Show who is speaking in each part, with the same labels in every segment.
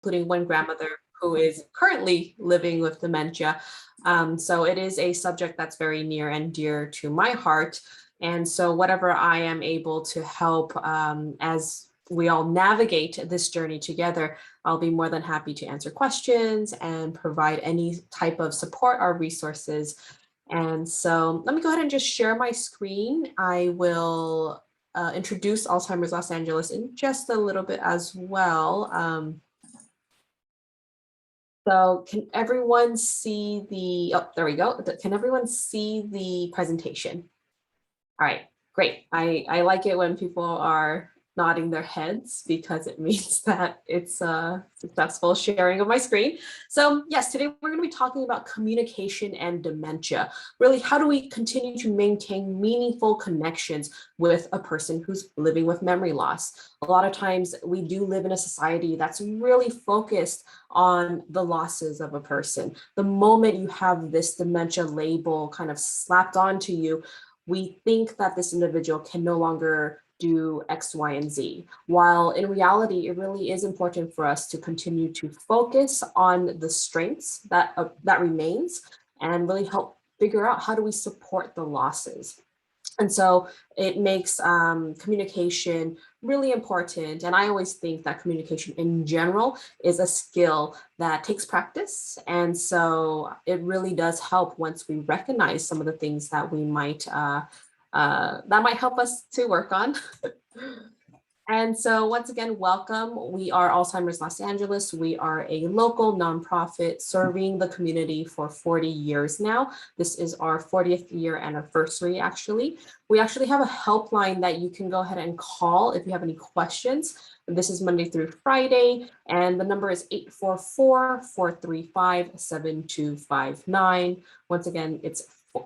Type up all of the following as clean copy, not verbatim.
Speaker 1: including one grandmother who is currently living with dementia. So it is a subject that's very near and dear to my heart. And so whatever I am able to help as we all navigate this journey together, I'll be more than happy to answer questions and provide any type of support or resources. And so let me go ahead and just share my screen. I will introduce Alzheimer's Los Angeles in just a little bit as well. So can everyone see the, oh, there we go. Can everyone see the presentation? All right, great. I like it when people are nodding their heads because it means that it's a successful sharing of my screen. So yes, today we're going to be talking about communication and dementia. Really, how do we continue to maintain meaningful connections with a person who's living with memory loss? A lot of times we do live in a society that's really focused on the losses of a person. The moment you have this dementia label kind of slapped onto you, we think that this individual can no longer do X, Y, and Z. While in reality, it really is important for us to continue to focus on the strengths that remains and really help figure out how do we support the losses. And so it makes communication really important. And I always think that communication in general is a skill that takes practice. And so it really does help once we recognize some of the things that we might, that might help us to work on. And so once again, welcome. We are Alzheimer's Los Angeles. We are a local nonprofit serving the community for 40 years now. This is our 40th year anniversary, actually. We actually have a helpline that you can go ahead and call if you have any questions. This is Monday through Friday, and the number is 844-435-7259. Once again, it's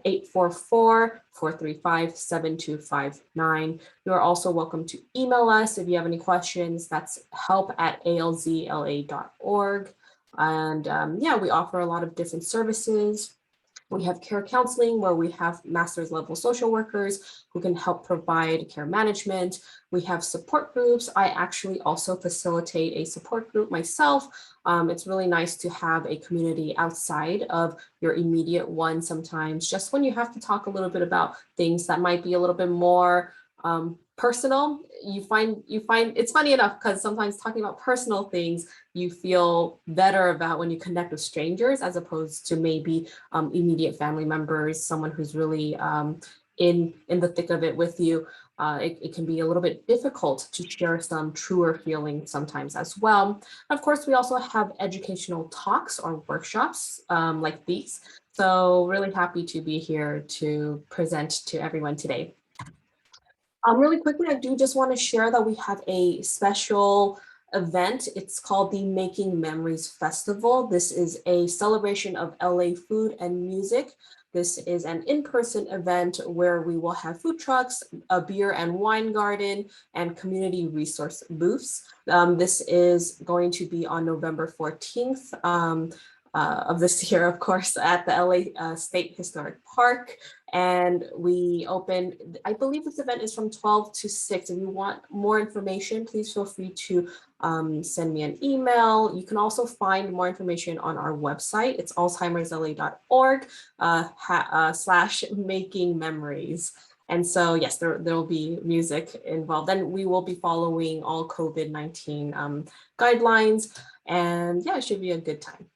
Speaker 1: 844-435-7259. You are also welcome to email us if you have any questions. That's help@alzla.org. And yeah, we offer a lot of different services. We have care counseling where we have master's level social workers who can help provide care management. We have support groups. I actually also facilitate a support group myself. It's really nice to have a community outside of your immediate one sometimes, just when you have to talk a little bit about things that might be a little bit more personal. You find it's funny enough because sometimes talking about personal things you feel better about when you connect with strangers as opposed to maybe immediate family members, someone who's really in the thick of it with you. It can be a little bit difficult to share some truer feelings sometimes as well. Of course, we also have educational talks or workshops like these. So really happy to be here to present to everyone today. Really quickly, I do just want to share that we have a special event. It's called the Making Memories Festival. This is a celebration of LA food and music. This is an in-person event where we will have food trucks, a beer and wine garden, and community resource booths. This is going to be on November 14th of this year, of course, at the LA State Historic Park. And we open, I believe this event is from 12 to 6. If you want more information, please feel free to send me an email. You can also find more information on our website. It's alzheimersla.org /making memories. And so, yes, there will be music involved. And we will be following all COVID-19 guidelines. And yeah, it should be a good time.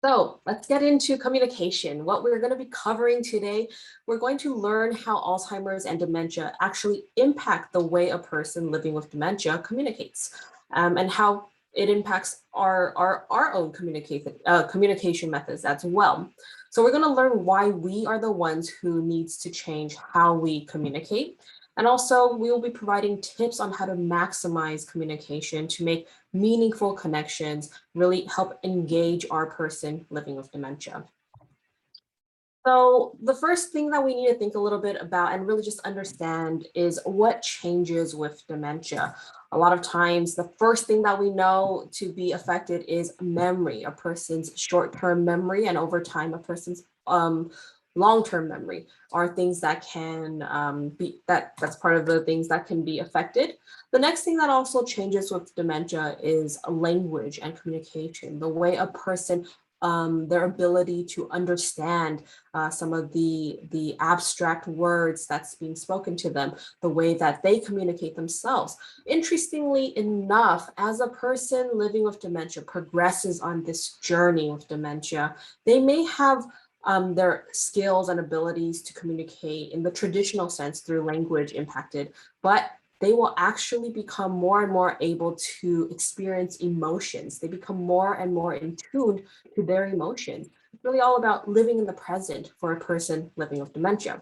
Speaker 1: So let's get into communication. What we're going to be covering today, we're going to learn how Alzheimer's and dementia actually impact the way a person living with dementia communicates, and how it impacts our own communication methods as well. So we're going to learn why we are the ones who needs to change how we communicate. And also we will be providing tips on how to maximize communication to make meaningful connections, really help engage our person living with dementia. So the first thing that we need to think a little bit about and really just understand is what changes with dementia. A lot of times, the first thing that we know to be affected is memory, a person's short-term memory, and over time, a person's long-term memory are things that can that's part of the things that can be affected. The next thing that also changes with dementia is language and communication, the way a person their ability to understand some of the abstract words that's being spoken to them, the way that they communicate themselves. Interestingly enough, as a person living with dementia progresses on this journey with dementia, they may have their skills and abilities to communicate in the traditional sense through language impacted, but they will actually become more and more able to experience emotions. They become more and more in tune to their emotions. It's really all about living in the present for a person living with dementia.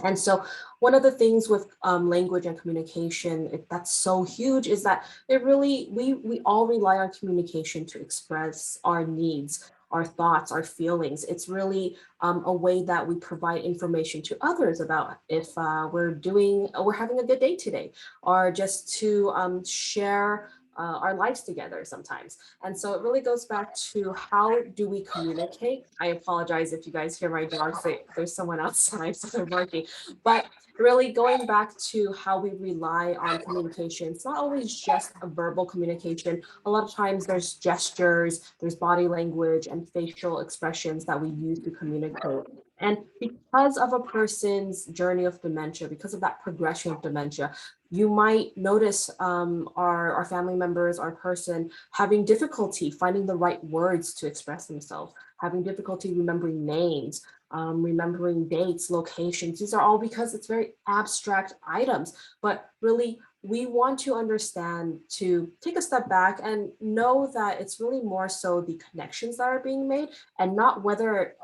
Speaker 1: And so one of the things with language and communication that's so huge is that it really, we all rely on communication to express our needs, our thoughts, our feelings. It's really a way that we provide information to others about if we're having a good day today, or just to share our lives together sometimes. And so it really goes back to how do we communicate? I apologize if you guys hear my dog say there's someone outside, so they're barking. But really going back to how we rely on communication, it's not always just a verbal communication. A lot of times there's gestures, there's body language and facial expressions that we use to communicate. And because of a person's journey of dementia, because of that progression of dementia, you might notice our family members, our person having difficulty finding the right words to express themselves, having difficulty remembering names, remembering dates, locations. These are all because it's very abstract items, but really we want to understand, to take a step back and know that it's really more so the connections that are being made and not whether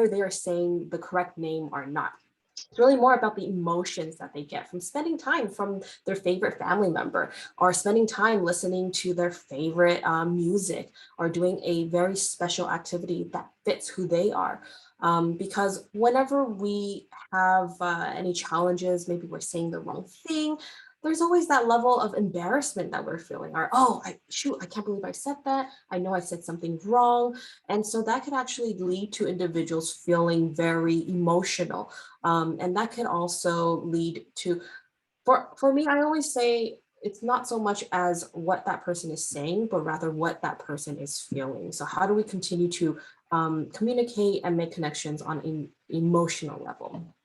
Speaker 1: they are saying the correct name or not. It's really more about the emotions that they get from spending time from their favorite family member, or spending time listening to their favorite music, or doing a very special activity that fits who they are. Because whenever we have any challenges, maybe we're saying the wrong thing, there's always that level of embarrassment that we're feeling, or, oh, I can't believe I said that. I know I said something wrong. And so that could actually lead to individuals feeling very emotional. And that can also lead to, for me, I always say it's not so much as what that person is saying, but rather what that person is feeling. So how do we continue to communicate and make connections on an emotional level?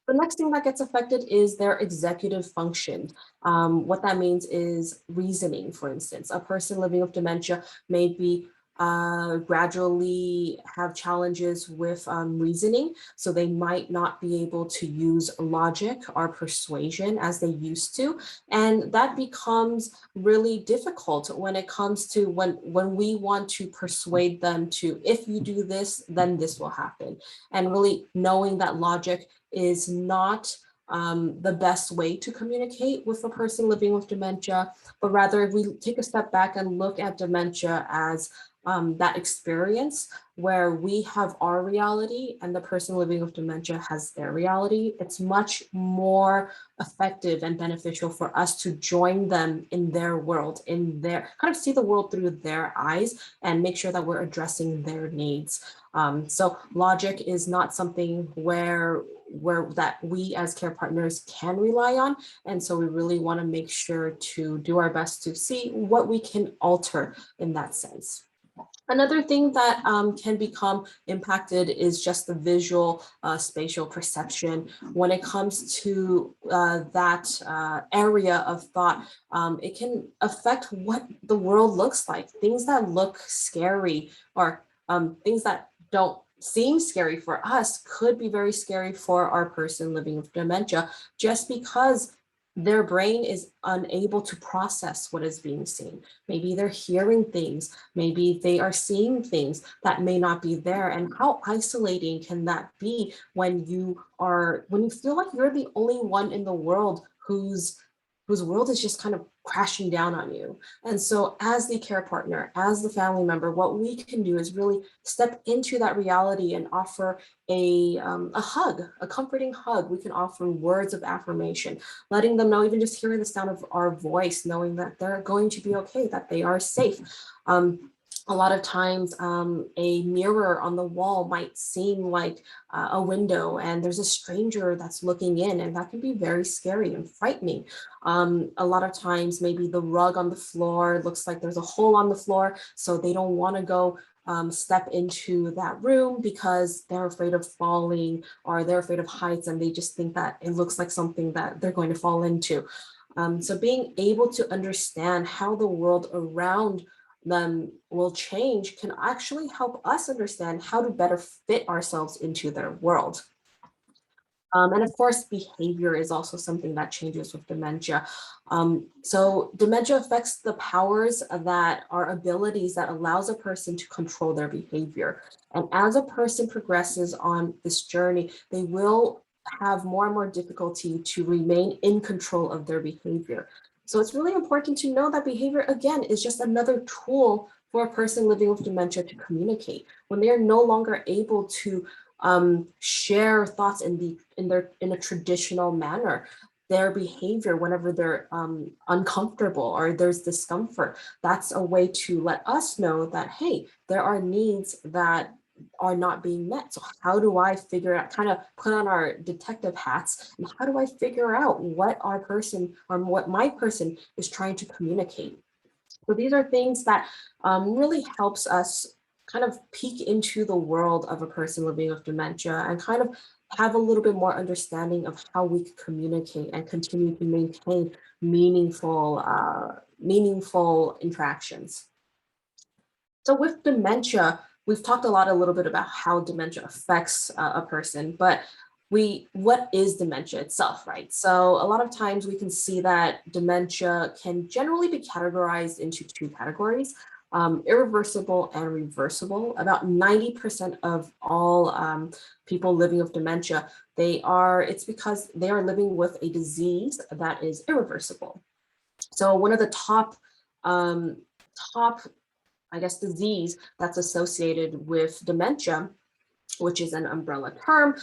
Speaker 1: The next thing that gets affected is their executive function. What that means is reasoning, for instance. A person living with dementia may be gradually have challenges with reasoning, so they might not be able to use logic or persuasion as they used to. And that becomes really difficult when it comes to when we want to persuade them to, if you do this, then this will happen. And really knowing that logic is not the best way to communicate with a person living with dementia, but rather if we take a step back and look at dementia as that experience where we have our reality and the person living with dementia has their reality, it's much more effective and beneficial for us to join them in their world, in their kind of see the world through their eyes and make sure that we're addressing their needs. So logic is not something where that we as care partners can rely on. And so we really want to make sure to do our best to see what we can alter in that sense. Another thing that can become impacted is just the visual spatial perception. When it comes to that area of thought, it can affect what the world looks like. Things that look scary, or things that don't seem scary for us could be very scary for our person living with dementia, just because their brain is unable to process what is being seen. Maybe they're hearing things, maybe they are seeing things that may not be there. And how isolating can that be when you feel like you're the only one in the world whose world is just kind of crashing down on you. And so as the care partner, as the family member, what we can do is really step into that reality and offer a hug, a comforting hug. We can offer words of affirmation, letting them know, even just hearing the sound of our voice, knowing that they're going to be okay, that they are safe. A lot of times, a mirror on the wall might seem like a window, and there's a stranger that's looking in, and that can be very scary and frightening. A lot of times, maybe the rug on the floor looks like there's a hole on the floor, so they don't want to go step into that room because they're afraid of falling or they're afraid of heights, and they just think that it looks like something that they're going to fall into. So being able to understand how the world around them will change can actually help us understand how to better fit ourselves into their world. And of course, behavior is also something that changes with dementia. So dementia affects the powers that are abilities that allows a person to control their behavior. And as a person progresses on this journey, they will have more and more difficulty to remain in control of their behavior. So it's really important to know that behavior, again, is just another tool for a person living with dementia to communicate. When they are no longer able to share thoughts in a traditional manner, their behavior whenever they're uncomfortable or there's discomfort, that's a way to let us know that, hey, there are needs that are not being met. So how do I figure out, kind of put on our detective hats, and how do I figure out what our person or what my person is trying to communicate? So these are things that really helps us kind of peek into the world of a person living with dementia and kind of have a little bit more understanding of how we can communicate and continue to maintain meaningful interactions. So with dementia, we've talked a little bit about how dementia affects a person, but what is dementia itself, right? So a lot of times we can see that dementia can generally be categorized into two categories, irreversible and reversible. About 90% of all people living with dementia, it's because they are living with a disease that is irreversible. So one of the top I guess, disease that's associated with dementia, which is an umbrella term.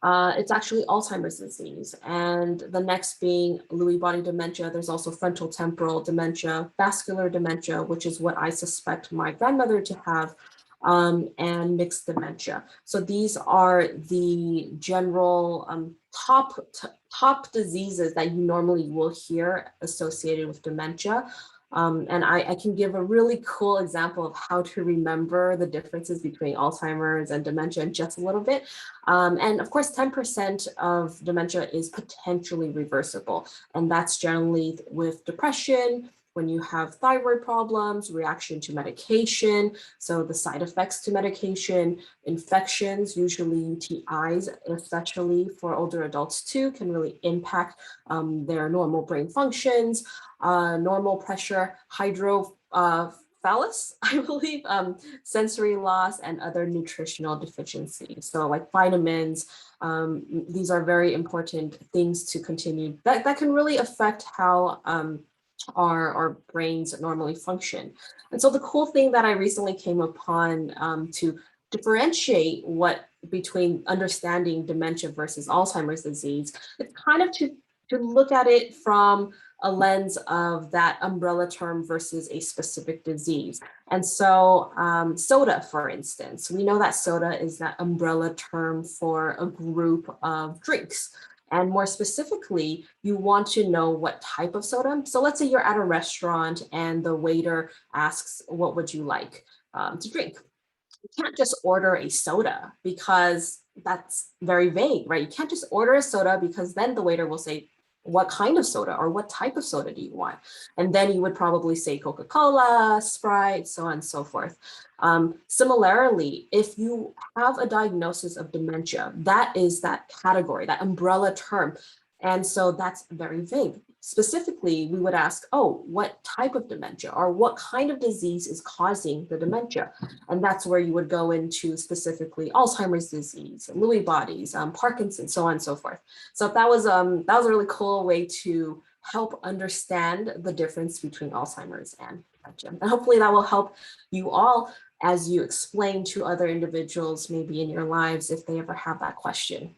Speaker 1: It's actually Alzheimer's disease. And the next being Lewy body dementia. There's also frontal temporal dementia, vascular dementia, which is what I suspect my grandmother to have, and mixed dementia. So these are the general top diseases that you normally will hear associated with dementia. And I can give a really cool example of how to remember the differences between Alzheimer's and dementia in just a little bit. And of course, 10% of dementia is potentially reversible. And that's generally with depression, when you have thyroid problems, reaction to medication, so the side effects to medication, infections, usually UTIs, especially for older adults too, can really impact their normal brain functions. Normal pressure, hydrocephalus, I believe, sensory loss, and other nutritional deficiencies. So like vitamins, these are very important things to continue that can really affect how our brains normally function. And so the cool thing that I recently came upon to differentiate between understanding dementia versus Alzheimer's disease, it's kind of to look at it from a lens of that umbrella term versus a specific disease. And so soda, for instance, we know that soda is that umbrella term for a group of drinks. And more specifically, you want to know what type of soda. So let's say you're at a restaurant and the waiter asks, what would you like to drink? You can't just order a soda because that's very vague, right? You can't just order a soda because then the waiter will say, what kind of soda or what type of soda do you want? And then you would probably say Coca-Cola, Sprite, so on and so forth. Similarly, if you have a diagnosis of dementia, that is that category, that umbrella term. And so that's very vague. Specifically, we would ask, oh, what type of dementia or what kind of disease is causing the dementia? And that's where you would go into specifically Alzheimer's disease, Lewy bodies, Parkinson's, so on and so forth. So that was a really cool way to help understand the difference between Alzheimer's and dementia. And hopefully that will help you all as you explain to other individuals maybe in your lives if they ever have that question.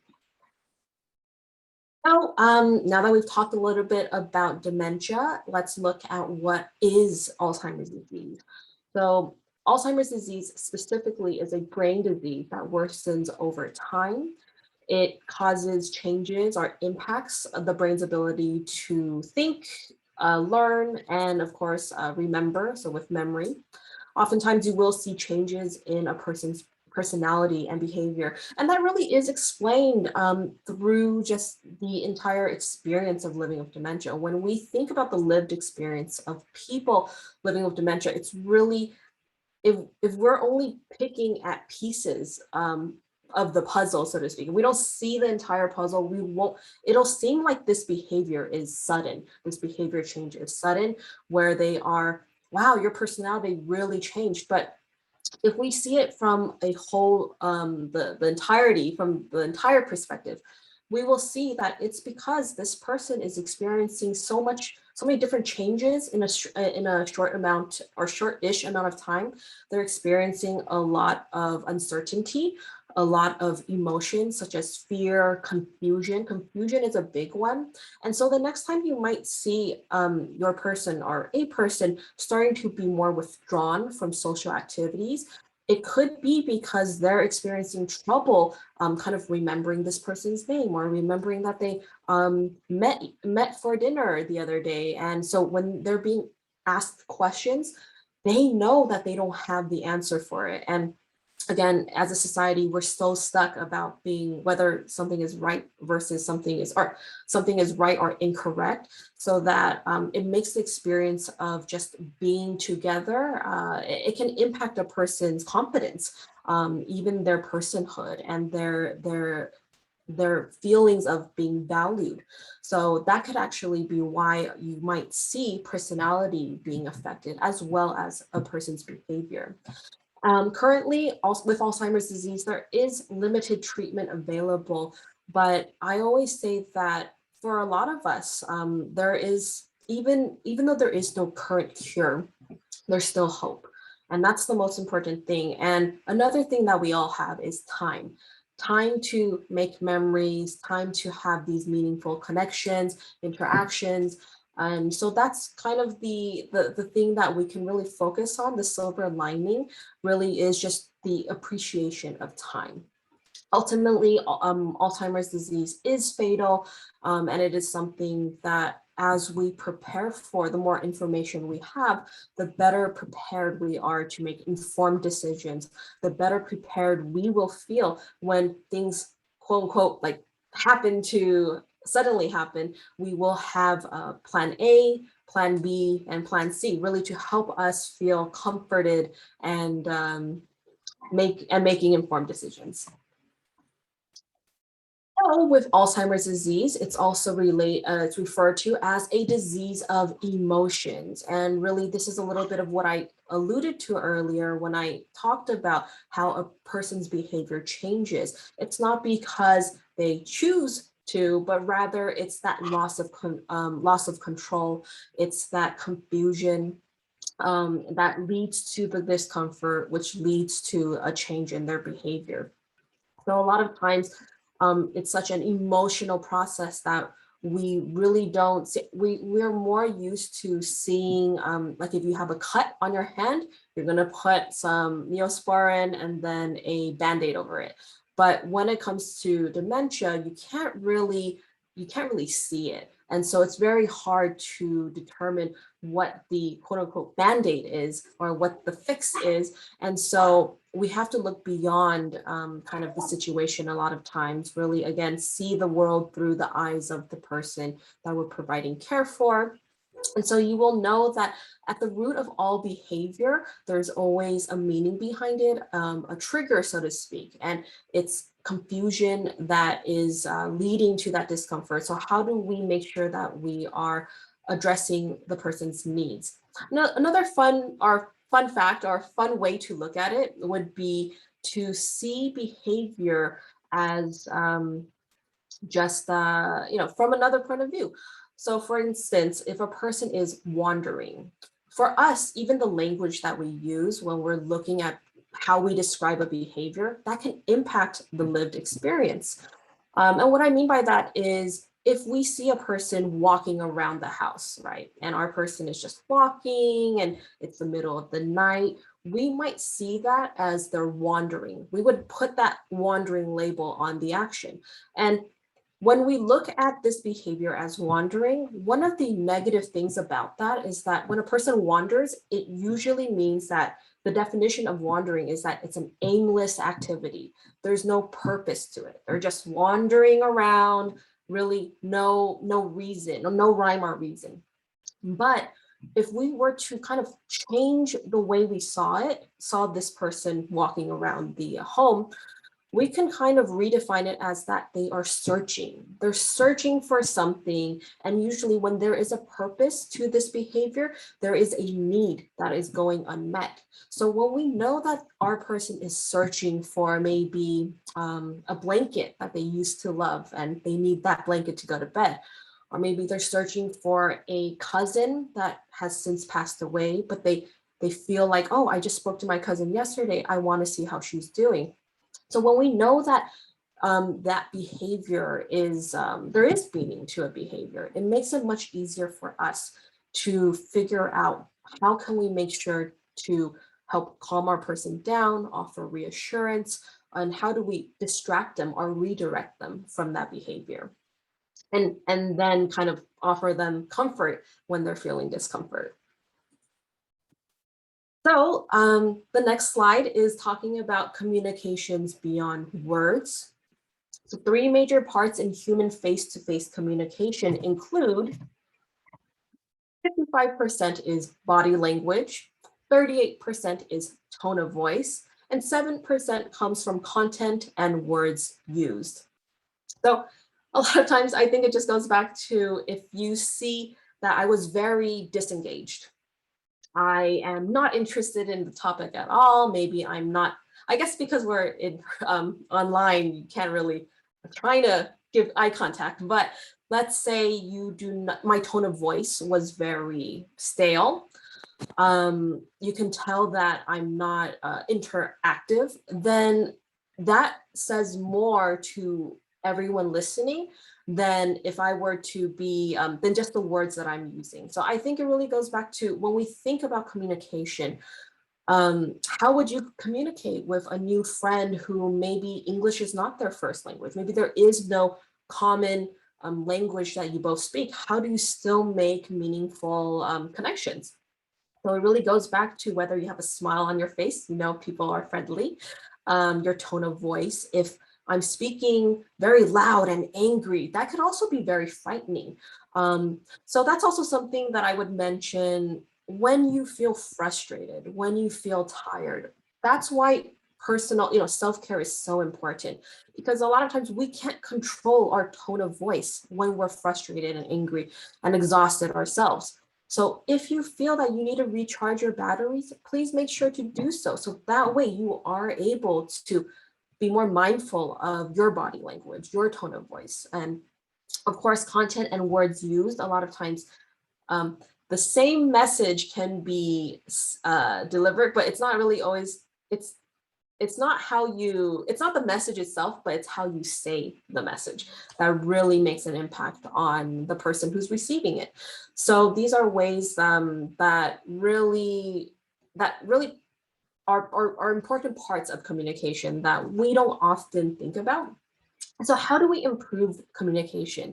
Speaker 1: So now that we've talked a little bit about dementia, let's look at what is Alzheimer's disease. So Alzheimer's disease specifically is a brain disease that worsens over time. It causes changes or impacts the brain's ability to think, learn, and of course, remember. So with memory, oftentimes you will see changes in a person's personality and behavior. And that really is explained through just the entire experience of living with dementia. When we think about the lived experience of people living with dementia, it's really, if we're only picking at pieces of the puzzle, so to speak, we don't see the entire puzzle, we won't, it'll seem like this behavior is sudden, this behavior change is sudden, where they are, wow, your personality really changed. But if we see it from a whole, the entirety, from the entire perspective, we will see that it's because this person is experiencing so many different changes in a short amount or short-ish amount of time. They're experiencing a lot of uncertainty, a lot of emotions such as fear, confusion. Confusion is a big one. And so the next time you might see your person or a person starting to be more withdrawn from social activities, it could be because they're experiencing trouble kind of remembering this person's name, or remembering that they met for dinner the other day. And so when they're being asked questions, they know that they don't have the answer for it. And again, as a society, we're so stuck about being whether something is right versus something is, or something is right or incorrect, so that it makes the experience of just being together, it can impact a person's confidence, even their personhood and their feelings of being valued. So that could actually be why you might see personality being affected as well as a person's behavior. Currently, also with Alzheimer's disease, there is limited treatment available, but I always say that for a lot of us, there is, even though there is no current cure, there's still hope. And that's the most important thing. And another thing that we all have is time. Time to make memories, time to have these meaningful connections, interactions. And so that's kind of the thing that we can really focus on. The silver lining really is just the appreciation of time. Ultimately, Alzheimer's disease is fatal, and it is something that as we prepare for, the more information we have, the better prepared we are to make informed decisions, the better prepared we will feel when things, quote unquote, like suddenly happen. We will have plan A, plan B, and plan C, really to help us feel comforted and making informed decisions. So with Alzheimer's disease, it's also it's referred to as a disease of emotions. And really, this is a little bit of what I alluded to earlier when I talked about how a person's behavior changes. It's not because they choose to, but rather it's that loss of control. It's that confusion that leads to the discomfort, which leads to a change in their behavior. So a lot of times it's such an emotional process that we really don't see. We're more used to seeing, like if you have a cut on your hand, you're gonna put some Neosporin and then a Band-Aid over it. But when it comes to dementia, you can't really see it. And so it's very hard to determine what the quote unquote Band-Aid is or what the fix is. And so we have to look beyond kind of the situation a lot of times, really, again, see the world through the eyes of the person that we're providing care for. And so you will know that at the root of all behavior, there's always a meaning behind it, a trigger, so to speak, and it's confusion that is leading to that discomfort. So how do we make sure that we are addressing the person's needs? Now, another fun fact or fun way to look at it would be to see behavior as just from another point of view. So for instance, if a person is wandering, for us, even the language that we use when we're looking at how we describe a behavior, that can impact the lived experience. And what I mean by that is if we see a person walking around the house, right, and our person is just walking and it's the middle of the night, we might see that as they're wandering. We would put that wandering label on the action. And when we look at this behavior as wandering, one of the negative things about that is that when a person wanders, it usually means that the definition of wandering is that it's an aimless activity. There's no purpose to it. They're just wandering around, really no reason, no rhyme or reason. But if we were to kind of change the way we saw this person walking around the home, we can kind of redefine it as that they are searching. They're searching for something. And usually when there is a purpose to this behavior, there is a need that is going unmet. So when we know that our person is searching for maybe a blanket that they used to love and they need that blanket to go to bed, or maybe they're searching for a cousin that has since passed away, but they feel like, oh, I just spoke to my cousin yesterday. I want to see how she's doing. So when we know that that behavior is, there is meaning to a behavior, it makes it much easier for us to figure out how can we make sure to help calm our person down, offer reassurance, and how do we distract them or redirect them from that behavior. And then kind of offer them comfort when they're feeling discomfort. So the next slide is talking about communications beyond words. So 3 major parts in human face-to-face communication include 55% is body language, 38% is tone of voice, and 7% comes from content and words used. So a lot of times I think it just goes back to if you see that I was very disengaged, I am not interested in the topic at all. Maybe I'm not, I guess because we're in online, you can't really try to give eye contact, but let's say you do not, my tone of voice was very stale. You can tell that I'm not interactive, then that says more to everyone listening than if I were to be, than just the words that I'm using. So I think it really goes back to when we think about communication, how would you communicate with a new friend who maybe English is not their first language? Maybe there is no common language that you both speak. How do you still make meaningful connections? So it really goes back to whether you have a smile on your face, you know, people are friendly, your tone of voice. If I'm speaking very loud and angry, that could also be very frightening. So that's also something that I would mention when you feel frustrated, when you feel tired. That's why personal, you know, self-care is so important, because a lot of times we can't control our tone of voice when we're frustrated and angry and exhausted ourselves. So if you feel that you need to recharge your batteries, please make sure to do so. So that way you are able to be more mindful of your body language, your tone of voice. And of course, content and words used, a lot of times the same message can be delivered, but it's not really always, it's not it's not the message itself, but it's how you say the message that really makes an impact on the person who's receiving it. So these are ways that really are important parts of communication that we don't often think about. So how do we improve communication?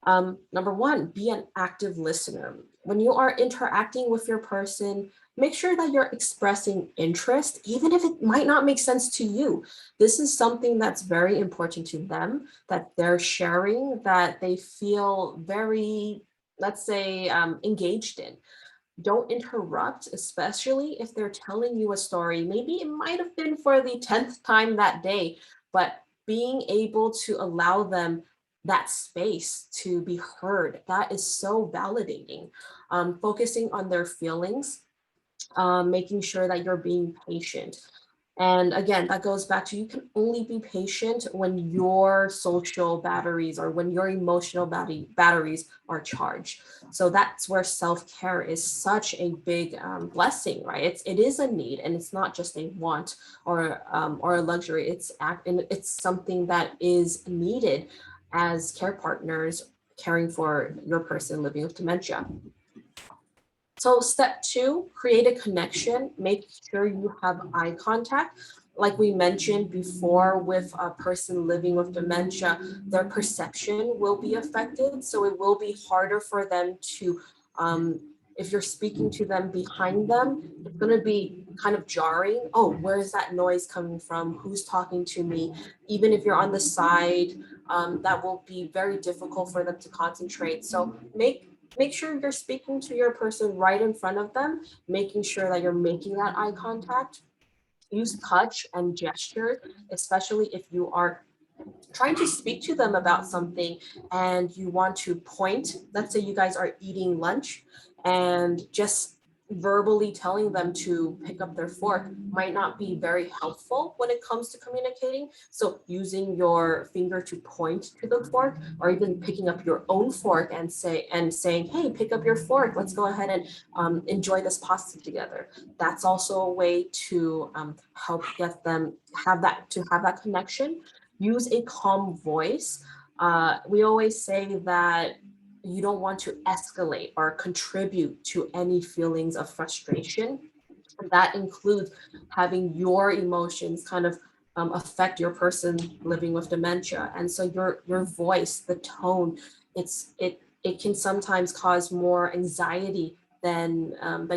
Speaker 1: Number 1, be an active listener. When you are interacting with your person, make sure that you're expressing interest, even if it might not make sense to you. This is something that's very important to them, that they're sharing, that they feel very, let's say, engaged in. Don't interrupt, especially if they're telling you a story. Maybe it might have been for the 10th time that day, but being able to allow them that space to be heard, that is so validating. Focusing on their feelings, making sure that you're being patient. And again, that goes back to you can only be patient when your social batteries or when your emotional batteries are charged. So that's where self-care is such a big blessing, right? It is a need, and it's not just a want or a luxury. It's something that is needed as care partners caring for your person living with dementia. So step two, create a connection. Make sure you have eye contact. Like we mentioned before, with a person living with dementia, their perception will be affected. So it will be harder for them to, if you're speaking to them behind them, it's going to be kind of jarring. Oh, where's that noise coming from? Who's talking to me? Even if you're on the side, that will be very difficult for them to concentrate. So make sure you're speaking to your person right in front of them, making sure that you're making that eye contact. Use touch and gesture, especially if you are trying to speak to them about something and you want to point. Let's say you guys are eating lunch and just verbally telling them to pick up their fork might not be very helpful when it comes to communicating. So using your finger to point to the fork, or even picking up your own fork and saying, hey, pick up your fork, let's go ahead and enjoy this pasta together. That's also a way to help get them have that connection. Use a calm voice. We always say that you don't want to escalate or contribute to any feelings of frustration. That includes having your emotions kind of affect your person living with dementia. And so your voice, the tone, it can sometimes cause more anxiety than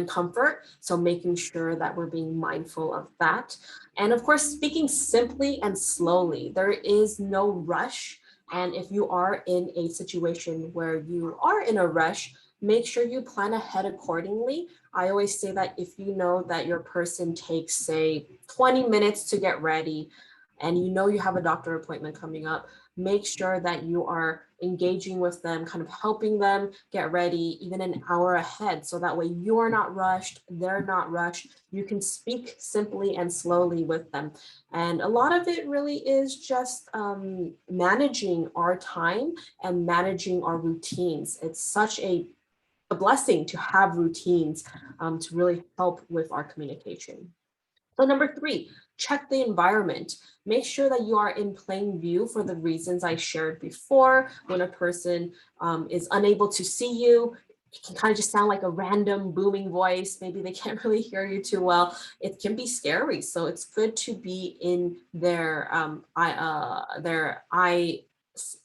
Speaker 1: comfort. So making sure that we're being mindful of that. And of course, speaking simply and slowly. There is no rush. And if you are in a situation where you are in a rush, make sure you plan ahead accordingly. I always say that if you know that your person takes, say, 20 minutes to get ready, and you know you have a doctor appointment coming up, make sure that you are engaging with them, kind of helping them get ready even an hour ahead. So that way you're not rushed, they're not rushed. You can speak simply and slowly with them. And a lot of it really is just managing our time and managing our routines. It's such a blessing to have routines to really help with our communication. So number three, check the environment. Make sure that you are in plain view for the reasons I shared before. When a person is unable to see you, it can kind of just sound like a random booming voice. Maybe they can't really hear you too well. It can be scary. So it's good to be in their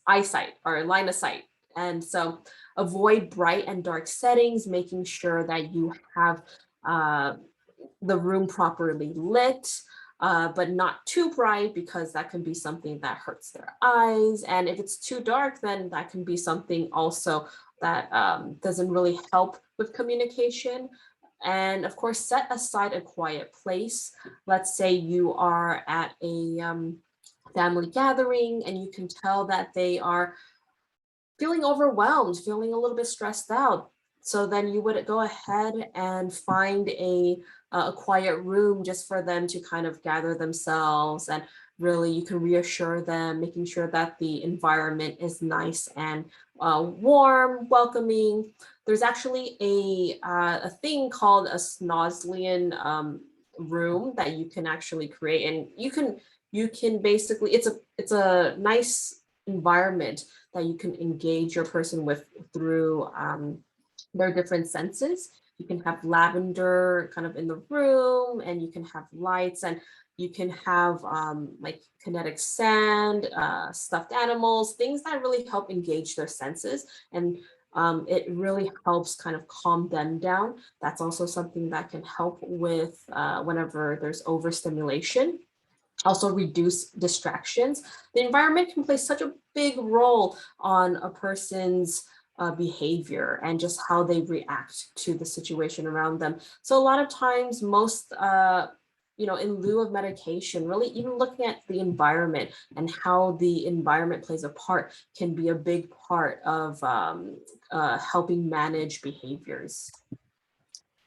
Speaker 1: eyesight or line of sight. And so avoid bright and dark settings, making sure that you have uh, the room properly lit, but not too bright, because that can be something that hurts their eyes. And if it's too dark, then that can be something also that doesn't really help with communication. And of course, set aside a quiet place. Let's say you are at a family gathering and you can tell that they are feeling overwhelmed, feeling a little bit stressed out. So then you would go ahead and find a quiet room just for them to kind of gather themselves, and really you can reassure them, making sure that the environment is nice and warm, welcoming. There's actually a thing called a Snozzlian room that you can actually create, and you can basically, it's a nice environment that you can engage your person with through their different senses. You can have lavender kind of in the room, and you can have lights, and you can have like kinetic sand, stuffed animals, things that really help engage their senses. And it really helps kind of calm them down. That's also something that can help with whenever there's overstimulation. Also reduce distractions. The environment can play such a big role on a person's behavior and just how they react to the situation around them. So a lot of times, most in lieu of medication, really even looking at the environment and how the environment plays a part can be a big part of helping manage behaviors.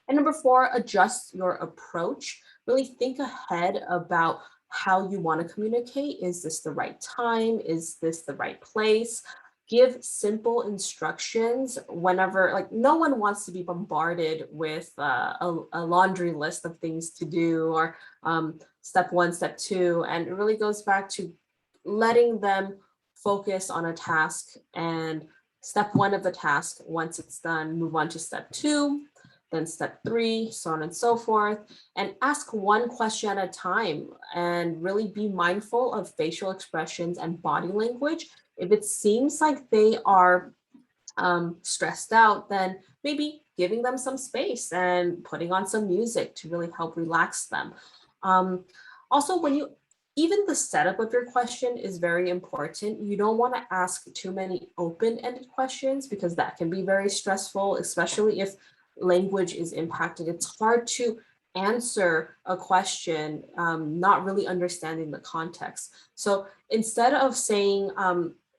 Speaker 1: And number four, adjust your approach. Really think ahead about how you want to communicate. Is this the right time? Is this the right place? Give simple instructions whenever, like, no one wants to be bombarded with a laundry list of things to do, or step one, step two. And it really goes back to letting them focus on a task, and step one of the task, once it's done, move on to step two. then step 3, so on and so forth. And ask one question at a time and really be mindful of facial expressions and body language. If it seems like they are stressed out, then maybe giving them some space and putting on some music to really help relax them. Um, Also, even the setup of your question is very important. You don't want to ask too many open-ended questions because that can be very stressful, especially if language is impacted. It's hard to answer a question not really understanding the context. So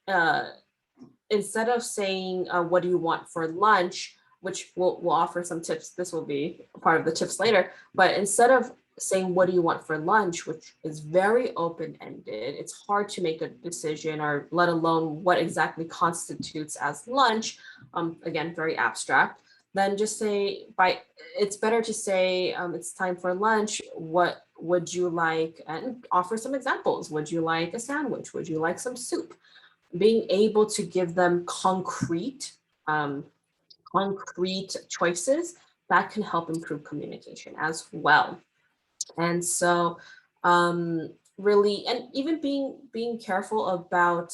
Speaker 1: uh, instead of saying what do you want for lunch, which we'll offer some tips, this will be a part of the tips later, but instead of saying what do you want for lunch, which is very open-ended, it's hard to make a decision or let alone what exactly constitutes as lunch, again very abstract, then just say by it's better to say it's time for lunch, what would you like, and offer some examples. Would you like a sandwich? Would you like some soup? Being able to give them um, concrete choices that can help improve communication as well. And so really, and even being careful about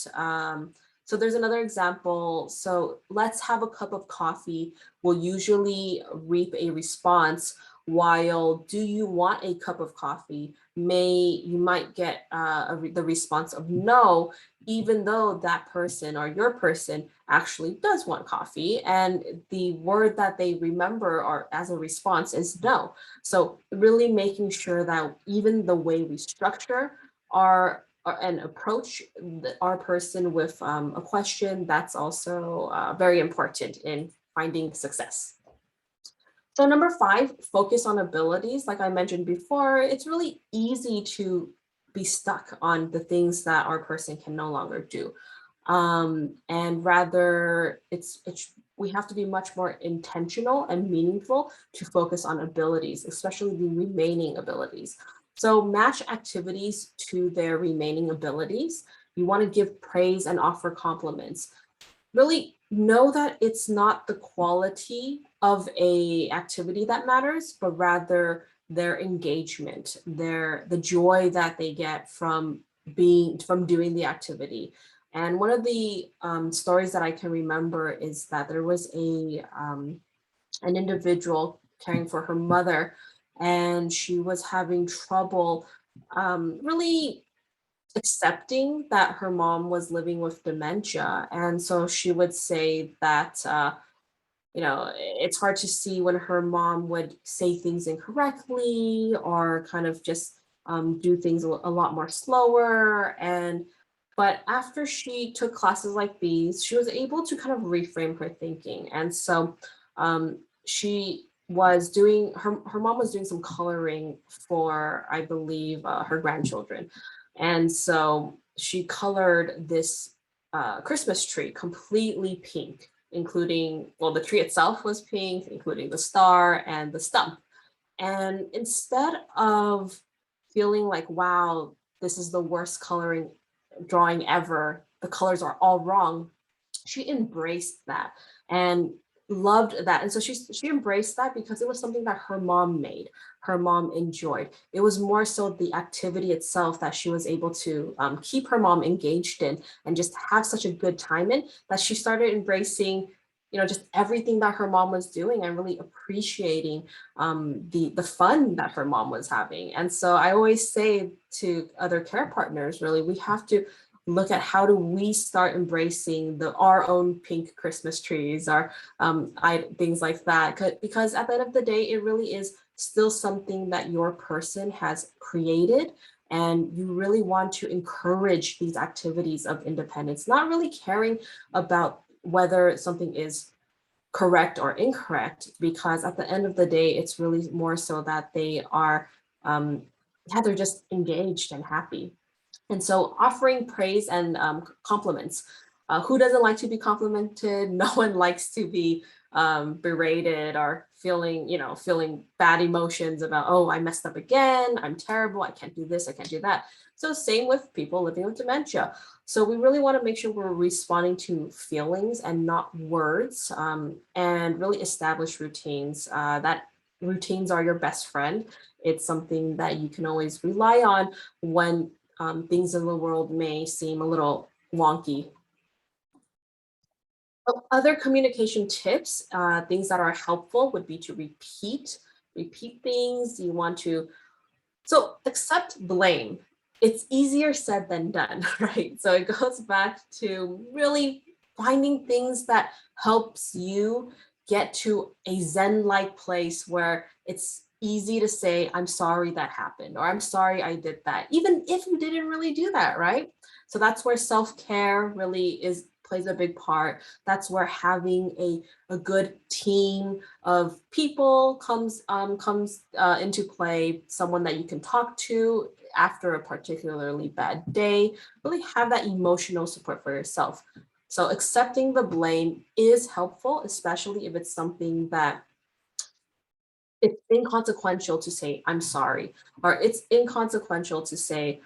Speaker 1: so there's another example. So let's have a cup of coffee will usually reap a response, while do you want a cup of coffee you might get the response of no, even though that person or your person actually does want coffee, and the word that they remember or as a response is no. So really making sure that even the way we structure and approach our person with a question, that's also very important in finding success. So number 5, focus on abilities. Like I mentioned before, it's really easy to be stuck on the things that our person can no longer do. And rather we have to be much more intentional and meaningful to focus on abilities, especially the remaining abilities. So match activities to their remaining abilities. You want to give praise and offer compliments. Really know that it's not the quality of a activity that matters, but rather their engagement, the joy that they get from doing the activity. And one of the stories that I can remember is that there was an individual caring for her mother, and she was having trouble really accepting that her mom was living with dementia. And so she would say that, it's hard to see when her mom would say things incorrectly or kind of just do things a lot more slower. But after she took classes like these, she was able to kind of reframe her thinking. And so she was doing her mom was doing some coloring for, I believe, her grandchildren. And so she colored this Christmas tree completely pink, including, well, the tree itself was pink, including the star and the stump. And instead of feeling like, wow, this is the worst coloring drawing ever, the colors are all wrong, she embraced that and loved that. And so she embraced that because it was something that her mom made, her mom enjoyed. It was more so the activity itself that she was able to keep her mom engaged in and just have such a good time in, that she started embracing, just everything that her mom was doing and really appreciating the fun that her mom was having. And so I always say to other care partners, really, we have to look at how do we start embracing our own pink Christmas trees or things like that. Because at the end of the day, it really is still something that your person has created. And you really want to encourage these activities of independence, not really caring about whether something is correct or incorrect, because at the end of the day, it's really more so that they are, they're just engaged and happy. And so offering praise and compliments. Who doesn't like to be complimented? No one likes to be berated or feeling bad emotions about, oh, I messed up again, I'm terrible, I can't do this, I can't do that. So same with people living with dementia. So we really want to make sure we're responding to feelings and not words, and really establish routines. That routines are your best friend. It's something that you can always rely on when things in the world may seem a little wonky. Other communication tips, things that are helpful would be to repeat things. You want to so accept blame. It's easier said than done, right? So it goes back to really finding things that helps you get to a zen-like place where it's easy to say, I'm sorry that happened, or I'm sorry I did that, even if you didn't really do that, right? So that's where self-care really is plays a big part. That's where having a good team of people comes into play, someone that you can talk to after a particularly bad day, really have that emotional support for yourself. So accepting the blame is helpful, especially if it's something that it's inconsequential to say I'm sorry, or it's inconsequential to say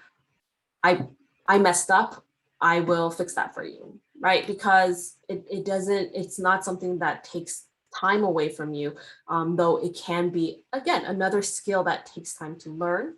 Speaker 1: I I messed up. I will fix that for you, right? Because it doesn't, it's not something that takes time away from you, though it can be, again, another skill that takes time to learn.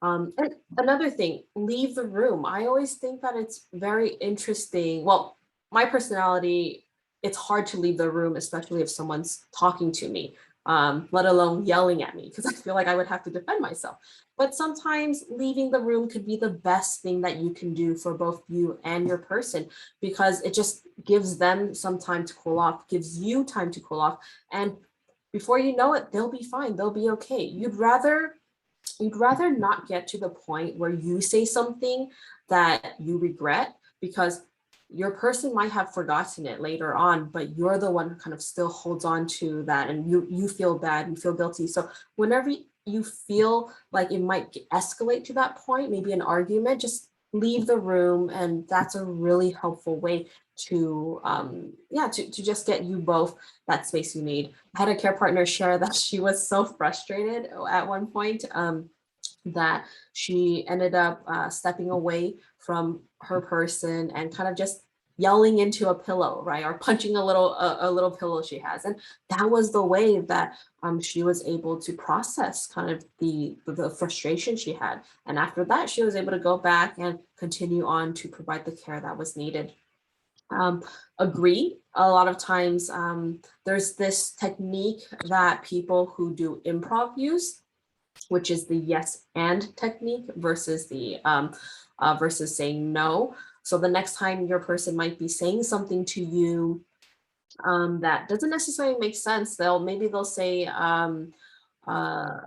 Speaker 1: And another thing, leave the room. I always think that it's very interesting. Well, my personality, it's hard to leave the room, especially if someone's talking to me, let alone yelling at me, because I feel like I would have to defend myself. But sometimes leaving the room could be the best thing that you can do for both you and your person, because it just gives them some time to cool off, gives you time to cool off. And before you know it, they'll be fine. They'll be okay. You'd rather not get to the point where you say something that you regret, because your person might have forgotten it later on, but you're the one who kind of still holds on to that, and you feel bad, you feel guilty. So whenever you feel like it might escalate to that point, maybe an argument, just leave the room, and that's a really helpful way to to just get you both that space you need. I had a care partner share that she was so frustrated at one point, that she ended up stepping away from her person and kind of just yelling into a pillow, right, or punching a little pillow she has. And that was the way that she was able to process kind of the frustration she had. And after that, she was able to go back and continue on to provide the care that was needed. um, Agree. A lot of times, there's this technique that people who do improv use, which is the yes and technique versus the versus saying no. So the next time your person might be saying something to you that doesn't necessarily make sense, they'll say uh,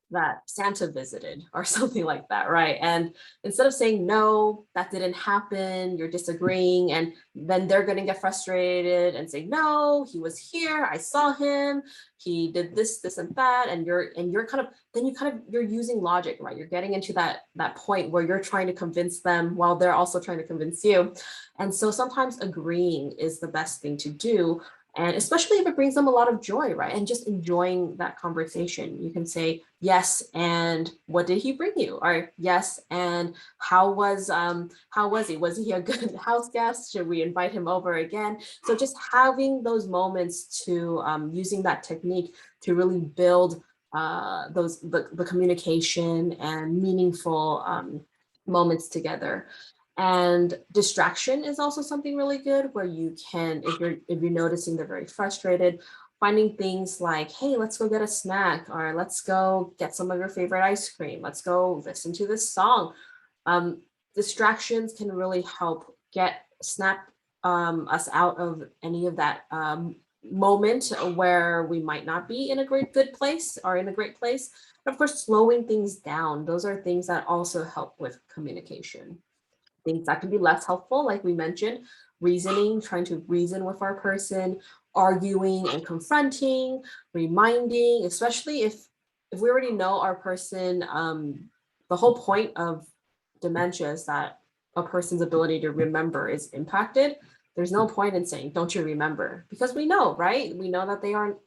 Speaker 1: that Santa visited or something like that, right? And instead of saying, no, that didn't happen, you're disagreeing, and then they're going to get frustrated and say, no, he was here, I saw him, he did this, this, and that. And you're kind of, then you're using logic, right? You're getting into that point where you're trying to convince them while they're also trying to convince you. And so sometimes agreeing is the best thing to do, and especially if it brings them a lot of joy, right? And just enjoying that conversation. You can say, yes, and what did he bring you? Or yes, and how was he? Was he a good house guest? Should we invite him over again? So just having those moments to using that technique to really build the communication and meaningful moments together. And distraction is also something really good, where you can, if you're noticing they're very frustrated, finding things like, hey, let's go get a snack, or let's go get some of your favorite ice cream, let's go listen to this song. um, Distractions can really help snap us out of any of that moment where we might not be in a good place or in a great place. And of course, slowing things down, those are things that also help with communication. Things that can be less helpful, like we mentioned, reasoning, trying to reason with our person, arguing and confronting, reminding, especially if we already know our person. The whole point of dementia is that a person's ability to remember is impacted, there's no point in saying, don't you remember? Because we know, right? We know that they aren't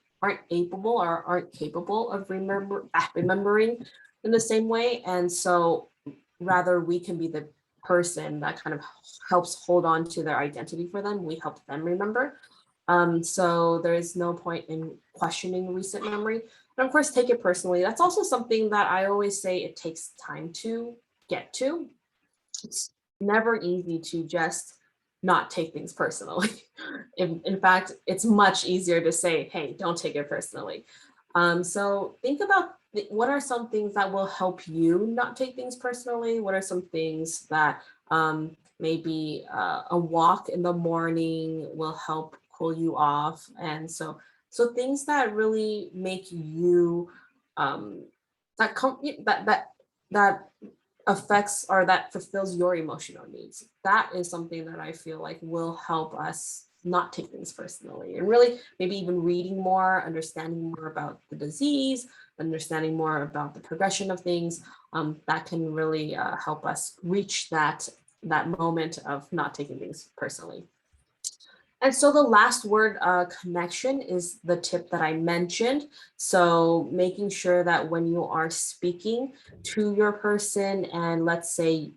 Speaker 1: able or aren't capable of remembering in the same way. And so rather we can be the person that kind of helps hold on to their identity for them. We help them remember. So there is no point in questioning recent memory. And of course, take it personally. That's also something that I always say it takes time to get to. It's never easy to just not take things personally. In fact, it's much easier to say, hey, don't take it personally. So think about what are some things that will help you not take things personally? What are some things that maybe a walk in the morning will help cool you off? And so things that really make you that affects or that fulfills your emotional needs. That is something that I feel like will help us not take things personally, and really maybe even reading more, understanding more about the disease, understanding more about the progression of things, that can really help us reach that moment of not taking things personally. And so the last word, connection, is the tip that I mentioned. So making sure that when you are speaking to your person, and let's say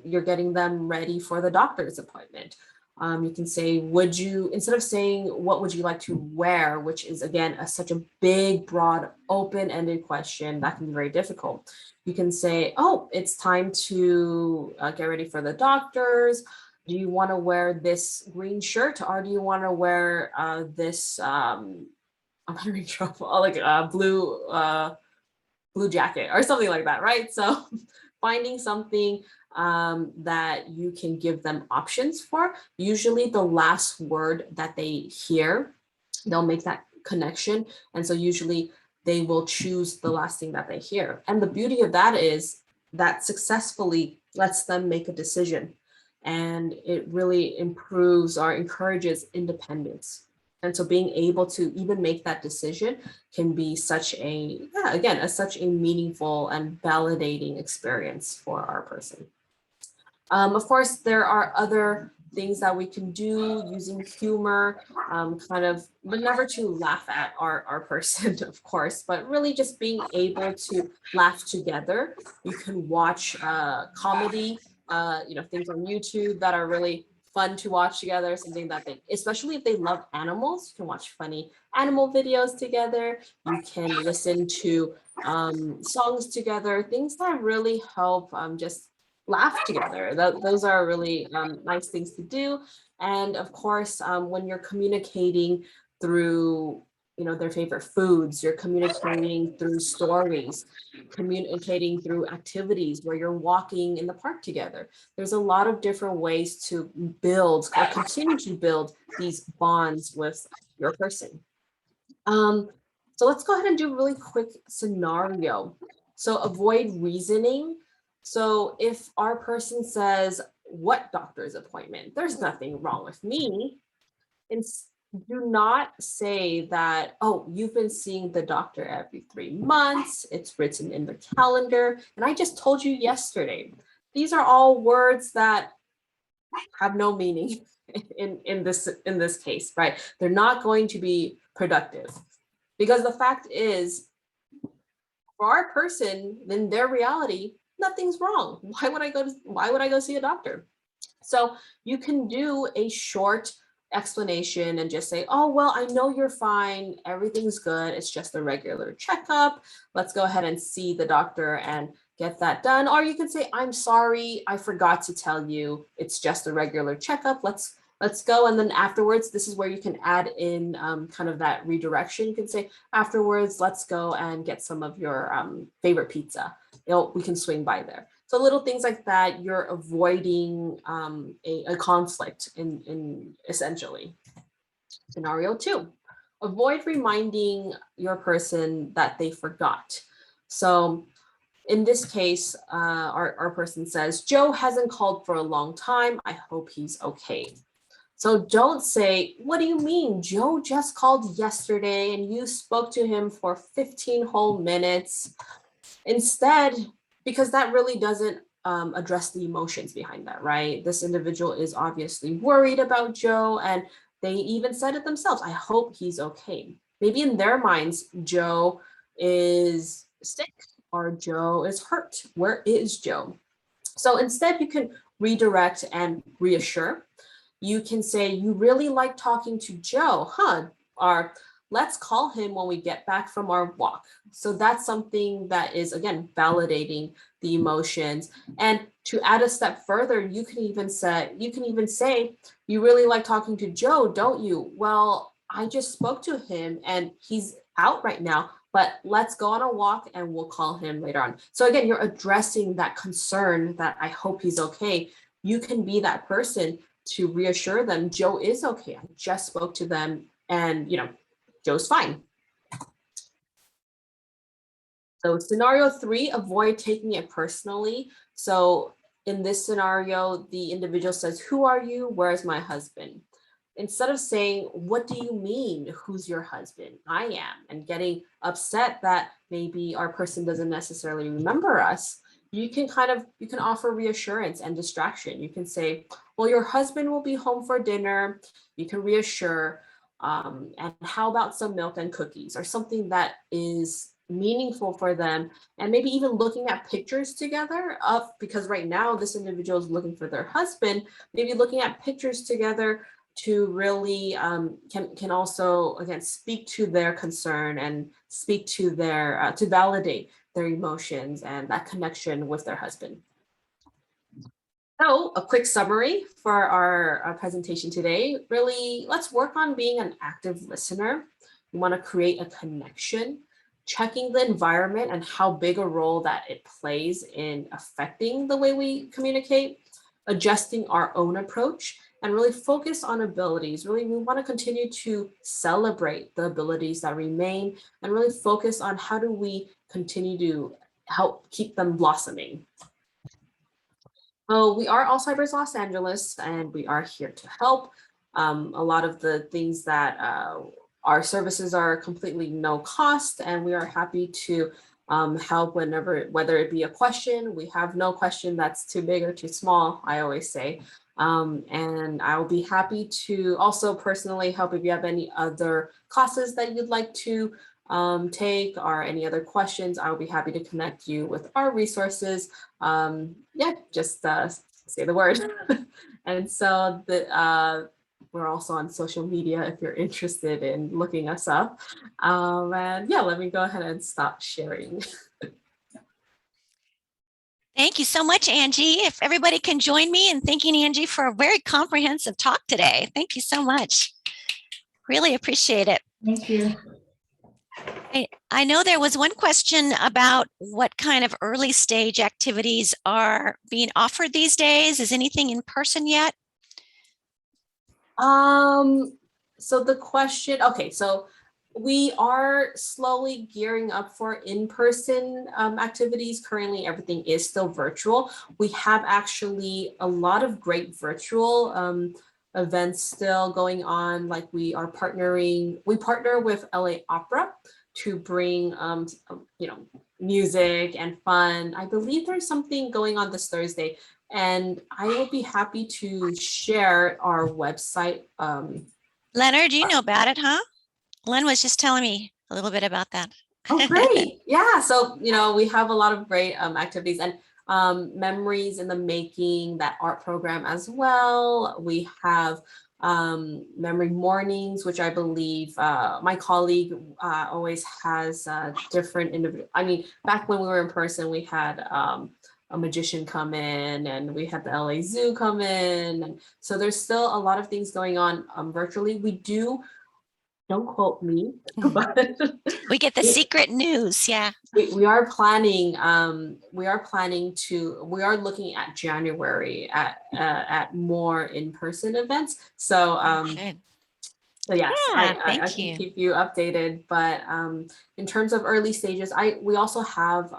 Speaker 1: you're getting them ready for the doctor's appointment, you can say, would you, instead of saying, what would you like to wear, which is again such a big, broad, open-ended question that can be very difficult. You can say, oh, it's time to get ready for the doctors. Do you want to wear this green shirt, or do you want to wear this I'm having trouble, like a blue jacket or something like that, right? So finding something that you can give them options for. Usually the last word that they hear, they'll make that connection, and so usually they will choose the last thing that they hear. And the beauty of that is that successfully lets them make a decision, and it really improves or encourages independence. And so being able to even make that decision can be such such a meaningful and validating experience for our person. Of course, there are other things that we can do using humor, but never to laugh at our person, of course, but really just being able to laugh together. You can watch comedy, things on YouTube that are really fun to watch together, something that especially if they love animals, you can watch funny animal videos together. You can listen to songs together, things that really help just laugh together. Those are really nice things to do. And of course, when you're communicating through, their favorite foods, you're communicating through stories, communicating through activities where you're walking in the park together. There's a lot of different ways to build or continue to build these bonds with your person. So let's go ahead and do a really quick scenario. So avoid reasoning. So if our person says, what doctor's appointment? There's nothing wrong with me. And do not say that, oh, you've been seeing the doctor every 3 months. It's written in the calendar. And I just told you yesterday. These are all words that have no meaning in this case, right? They're not going to be productive, because the fact is, for our person, in their reality, nothing's wrong. Why would I go see a doctor? So you can do a short explanation and just say, oh, well, I know you're fine. Everything's good. It's just a regular checkup. Let's go ahead and see the doctor and get that done. Or you can say, I'm sorry, I forgot to tell you. It's just a regular checkup. Let's go. And then afterwards, this is where you can add in kind of that redirection. You can say, afterwards, let's go and get some of your favorite pizza. We can swing by there. So little things like that, you're avoiding a conflict in essentially. Scenario 2, avoid reminding your person that they forgot. So in this case, our person says, Joe hasn't called for a long time. I hope he's okay. So don't say, what do you mean? Joe just called yesterday and you spoke to him for 15 whole minutes. Instead, because that really doesn't address the emotions behind that, right? This individual is obviously worried about Joe, and they even said it themselves, I hope he's okay. Maybe in their minds, Joe is sick or Joe is hurt. Where is Joe? So instead, you can redirect and reassure. You can say, you really like talking to Joe, huh? Or let's call him when we get back from our walk. So that's something that is, again, validating the emotions. And to add a step further, you can even say, you really like talking to Joe, don't you? Well, I just spoke to him and he's out right now, but let's go on a walk and we'll call him later on. So again, you're addressing that concern that I hope he's okay. You can be that person to reassure them, Joe is okay. I just spoke to them and, Joe's fine. So scenario 3, avoid taking it personally. So in this scenario, the individual says, who are you? Where's my husband? Instead of saying, what do you mean? Who's your husband? I am, and getting upset that maybe our person doesn't necessarily remember us, you can offer reassurance and distraction. You can say, well, your husband will be home for dinner. You can reassure, and how about some milk and cookies, or something that is meaningful for them, and maybe even looking at pictures together because right now this individual is looking for their husband, maybe looking at pictures together to really can also, again, speak to their concern and speak to their to validate their emotions and that connection with their husband. So a quick summary for our presentation today. Really, let's work on being an active listener. We want to create a connection, checking the environment and how big a role that it plays in affecting the way we communicate, adjusting our own approach, and really focus on abilities. Really, we want to continue to celebrate the abilities that remain and really focus on how do we continue to help keep them blossoming. So we are Alzheimer's Los Angeles, and we are here to help. A lot of the things that our services are completely no cost, and we are happy to help whether it be a question. We have no question that's too big or too small, I always say. And I will be happy to also personally help if you have any other classes that you'd like to take or any other questions. I'll be happy to connect you with our resources. Just say the word. And so we're also on social media if you're interested in looking us up. And yeah, let me go ahead and stop sharing.
Speaker 2: Thank you so much, Angie. If everybody can join me in thanking Angie for a very comprehensive talk today. Thank you so much. Really appreciate it.
Speaker 3: Thank you.
Speaker 2: I know there was one question about what kind of early stage activities are being offered these days. Is anything in person yet?
Speaker 1: So the question, okay, so we are slowly gearing up for in-person activities. Currently, everything is still virtual. We have actually a lot of great virtual events still going on. Like we partner with LA Opera to bring music and fun. I believe there's something going on this Thursday, and I will be happy to share our website.
Speaker 2: Leonard, you know about it, huh? Len was just telling me a little bit about that.
Speaker 1: Oh, great. Yeah. So, we have a lot of great activities and memories in the making, that art program as well. We have memory mornings, which I believe my colleague always has different individual. I mean, back when we were in person, we had a magician come in, and we had the LA Zoo come in. And so there's still a lot of things going on virtually. We do, don't quote me, but
Speaker 2: we get the secret news. Yeah.
Speaker 1: We are planning, we are looking at January at more in-person events. So, so yes,
Speaker 2: yeah,
Speaker 1: I can keep you updated. But in terms of early stages, we also have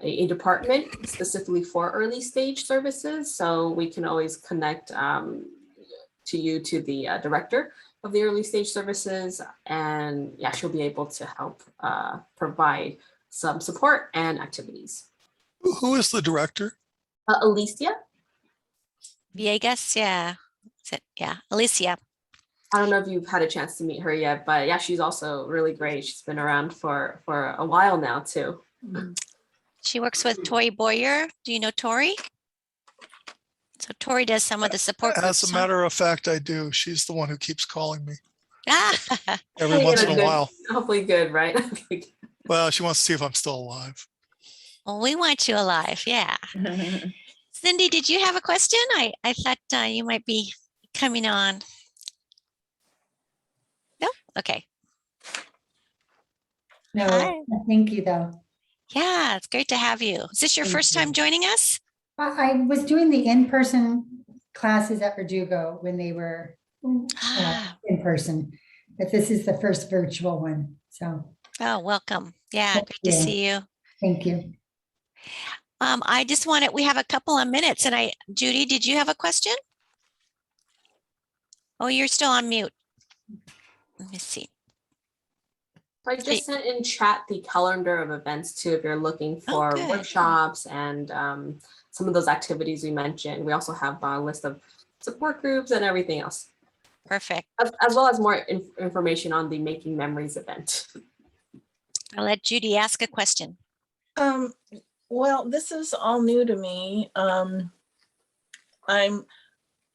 Speaker 1: a department specifically for early stage services. So we can always connect to the director of the early stage services, and yeah, she'll be able to help provide some support and activities.
Speaker 4: Who is the director?
Speaker 1: Alicia.
Speaker 2: Viegas, yeah. Yeah, Alicia.
Speaker 1: I don't know if you've had a chance to meet her yet, but yeah, she's also really great. She's been around for a while now too.
Speaker 2: She works with Tori Boyer. Do you know Tori? So Tori does some of the support
Speaker 3: As
Speaker 2: groups.
Speaker 3: a matter of fact, I do. She's the one who keeps calling me
Speaker 2: Ah,
Speaker 3: every once in a
Speaker 1: Good-
Speaker 3: while.
Speaker 1: Hopefully good, right?
Speaker 3: Well, she wants to see if I'm still alive.
Speaker 2: well, we want you alive. Yeah. Cindy, did you have a question? I thought you might be coming on. No? Okay.
Speaker 4: No,
Speaker 2: Hi.
Speaker 4: thank you though.
Speaker 2: Yeah, it's great to have you. Is this your
Speaker 4: Thank
Speaker 2: first time
Speaker 4: you.
Speaker 2: joining us?
Speaker 4: I was doing the in-person classes at Verdugo when they were
Speaker 2: Ah,
Speaker 4: in person, but this is the first virtual one. So
Speaker 2: oh, welcome. Yeah,
Speaker 4: Thank
Speaker 2: great to
Speaker 4: you.
Speaker 2: see you.
Speaker 4: thank you.
Speaker 2: I just wanted, we have a couple of minutes and Judy, did you have a question? Oh, you're still on mute. Let me see.
Speaker 1: I just sent in chat the calendar of events too, if you're looking for
Speaker 2: good.
Speaker 1: workshops and some of those activities we mentioned. We also have a list of support groups and everything else,
Speaker 2: Perfect.
Speaker 1: as well as more information on the Making Memories event.
Speaker 2: I'll let Judy ask a question.
Speaker 5: Well, this is all new to me.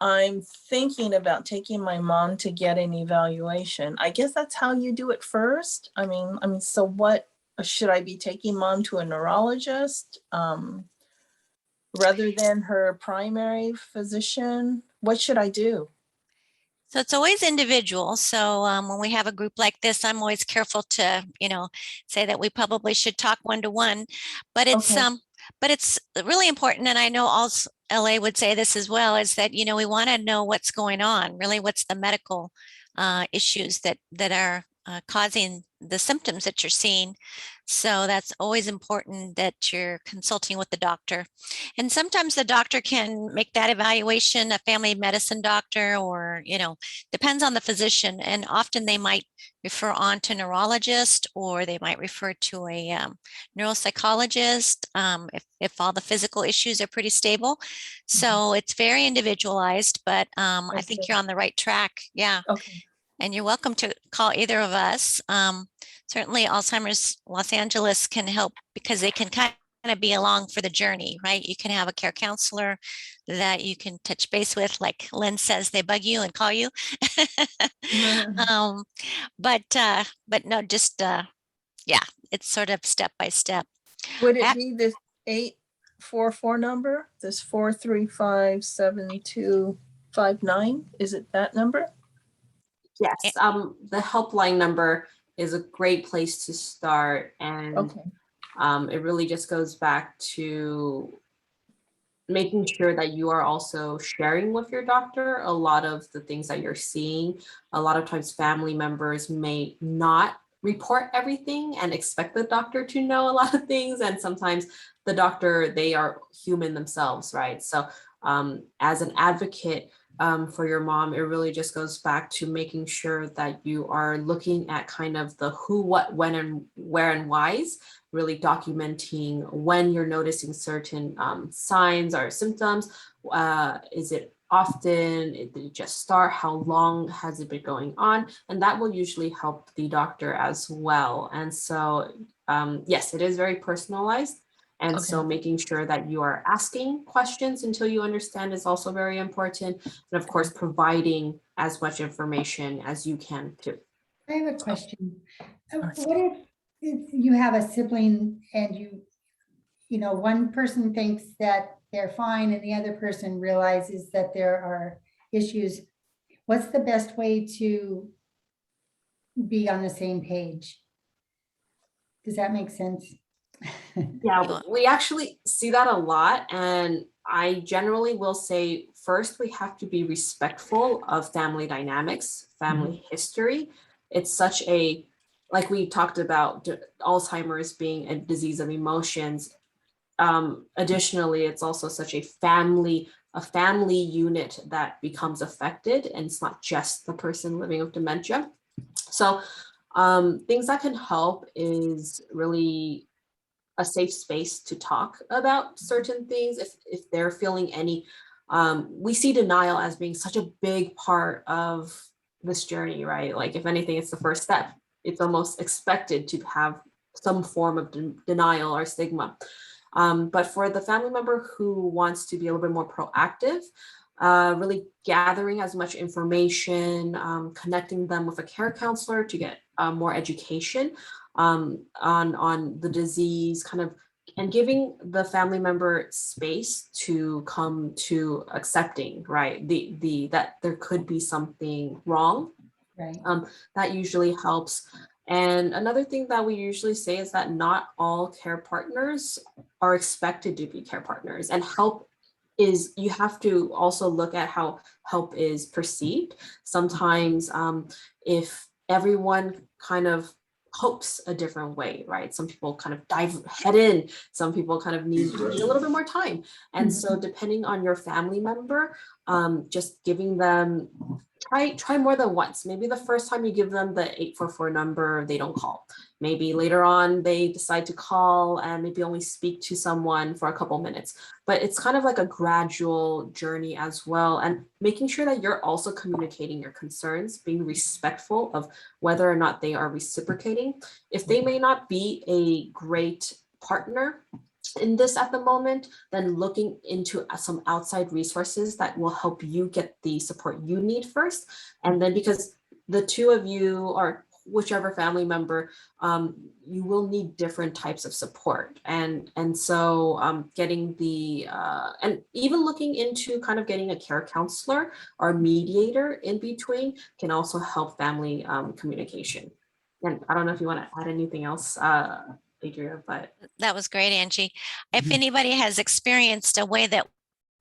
Speaker 5: I'm thinking about taking my mom to get an evaluation. I guess that's how you do it first. I mean, so what should I be taking mom to a neurologist rather than her primary physician? What should I do?
Speaker 2: So it's always individual. So when we have a group like this, I'm always careful to, say that we probably should talk one-to-one, but it's
Speaker 5: Okay.
Speaker 2: but it's really important. And I know also LA would say this as well, is that, we want to know what's going on, really what's the medical issues that are causing the symptoms that you're seeing. So that's always important that you're consulting with the doctor. And sometimes the doctor can make that evaluation, a family medicine doctor, or, depends on the physician. And often they might refer on to neurologist, or they might refer to a neuropsychologist if all the physical issues are pretty stable. So it's very individualized, but I think you're on the right track. Yeah.
Speaker 5: Okay.
Speaker 2: And you're welcome to call either of us. Certainly Alzheimer's Los Angeles can help because they can kind of be along for the journey, right? You can have a care counselor that you can touch base with, like Lynn says, they bug you and call you. But no, just, yeah, it's sort of step by step.
Speaker 5: Would it be this 844 number, this 4357259? Is it that number?
Speaker 1: Yes, the helpline number is a great place to start, and
Speaker 5: Okay.
Speaker 1: it really just goes back to making sure that you are also sharing with your doctor a lot of the things that you're seeing. A lot of times family members may not report everything and expect the doctor to know a lot of things, and sometimes the doctor, they are human themselves, right? So as an advocate for your mom, it really just goes back to making sure that you are looking at kind of the who, what, when, and where, and whys, really documenting when you're noticing certain signs or symptoms. Is it often? Did it just start? How long has it been going on? And that will usually help the doctor as well. And so, yes, it is very personalized. And so making sure that you are asking questions until you understand is also very important. And of course, providing as much information as you can too.
Speaker 4: I have a question. What if you have a sibling and one person thinks that they're fine and the other person realizes that there are issues? What's the best way to be on the same page? Does that make sense?
Speaker 1: Yeah, we actually see that a lot. And I generally will say, first, we have to be respectful of family dynamics, family history. It's such a, like we talked about, Alzheimer's being a disease of emotions. Additionally, it's also such a family unit that becomes affected, and it's not just the person living with dementia. So things that can help is really a safe space to talk about certain things if they're feeling any. We see denial as being such a big part of this journey, right? Like if anything, it's the first step. It's almost expected to have some form of denial or stigma. But for the family member who wants to be a little bit more proactive, really gathering as much information, connecting them with a care counselor to get more education on the disease, kind of, and giving the family member space to come to accepting, right, that there could be something wrong.
Speaker 4: Right.
Speaker 1: That usually helps. And another thing that we usually say is that not all care partners are expected to be care partners, and help is, you have to also look at how help is perceived. Sometimes if everyone kind of hopes a different way, right? Some people kind of dive head in, some people kind of need a little bit more time. And so depending on your family member, just giving them, try more than once. Maybe the first time you give them the 844 number, they don't call. Maybe later on they decide to call and maybe only speak to someone for a couple minutes. But it's kind of like a gradual journey as well. And making sure that you're also communicating your concerns, being respectful of whether or not they are reciprocating. If they may not be a great partner in this at the moment, then looking into some outside resources that will help you get the support you need first. And then, because the two of you, or whichever family member, you will need different types of support. And so getting the, and even looking into kind of getting a care counselor or mediator in between can also help family communication. And I don't know if you want to add anything else, Adria, but.
Speaker 2: That was great, Angie. If anybody has experienced a way that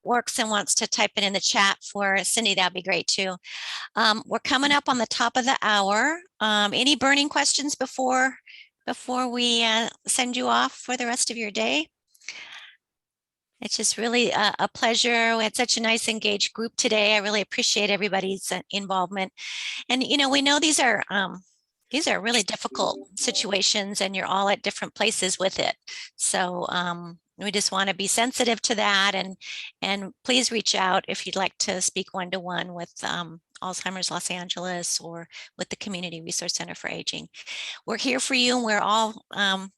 Speaker 2: works and wants to type it in the chat for Cindy, that'd be great too. We're coming up on the top of the hour. Any burning questions before we send you off for the rest of your day? It's just really a pleasure. We had such a nice engaged group today. I really appreciate everybody's involvement. And, you know, we know these are really difficult situations, and you're all at different places with it. So we just want to be sensitive to that, and please reach out if you'd like to speak one-to-one with Alzheimer's Los Angeles or with the Community Resource Center for Aging. We're here for you, and we're all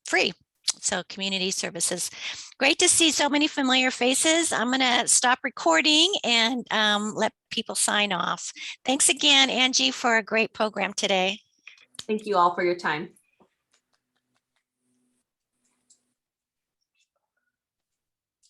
Speaker 2: free. So community services. Great to see so many familiar faces. I'm going to stop recording and let people sign off. Thanks again, Angie, for a great program today.
Speaker 1: Thank you all for your time.